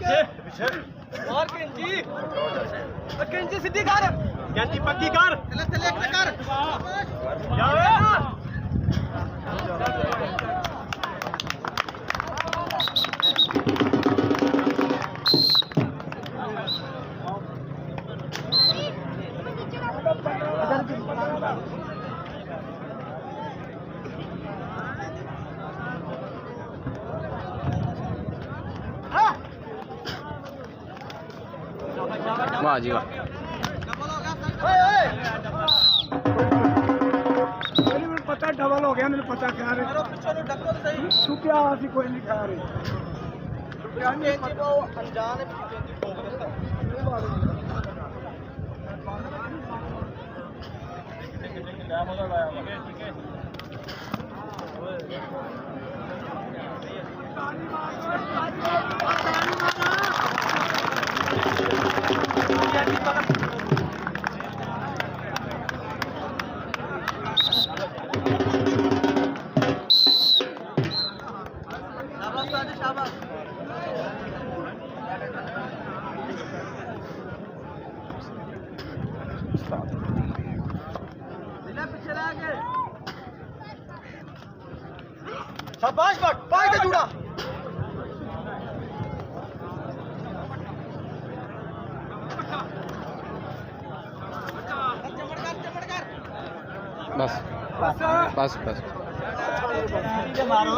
मार कैंची कैंची सीधी कर कैंची पक्की कर चले चले एक कर जाओ वाह जी वाह पता डबल हो गया मैंने पता क्या रे तू क्या आसी कोई नहीं खा रहे शाबाश बट पाई से जुड़ा बस बस बस मारो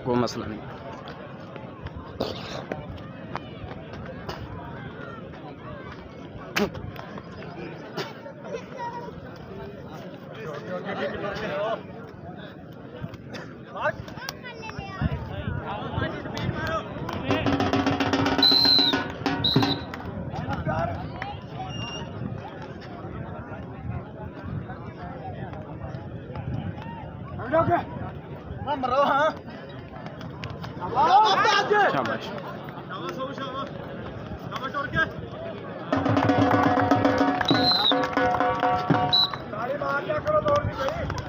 कोई मसला नहीं मरो हाँ शाबाश ताली मार लिया करो दौड़ नहीं गई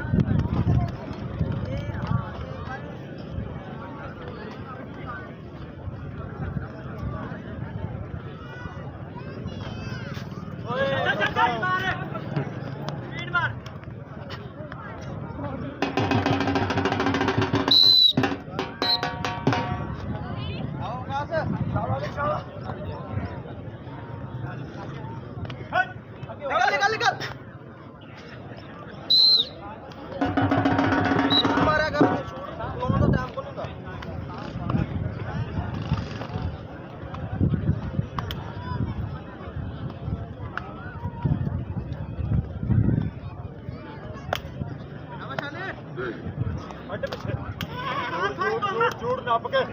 निकल निकल मारा कर लोगों तो टाइम को नहीं था जोड़ नाप के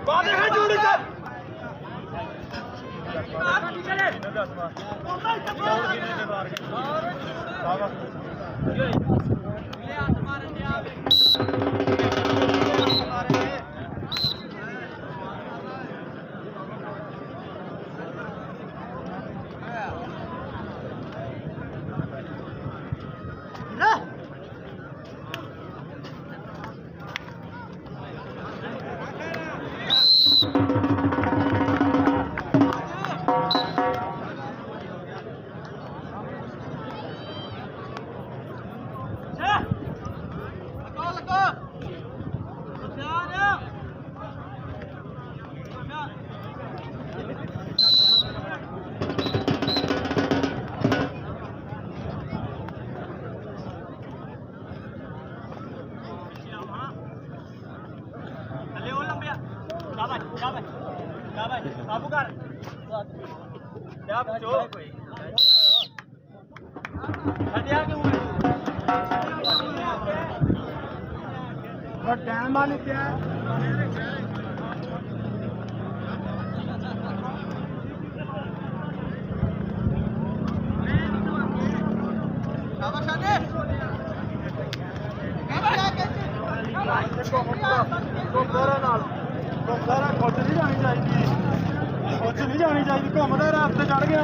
बात है जोड़ी कर काबू कर क्या पूछो हटिया क्यों और टाइम वाले क्या है कुछ नहीं जानी चाहिए घूमते रात से चढ़ गया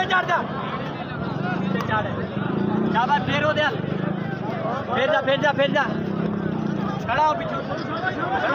ਉੱਤੇ ਚੜ ਜਾ ਉੱਤੇ ਚੜ ਸ਼ਾਬਾਸ਼ ਫੇਰ ਉਹਦੇ ਹੱਲ ਫੇਰ ਜਾ ਖੜਾ ਹੋ ਪਿੱਛੇ ਖੜਾ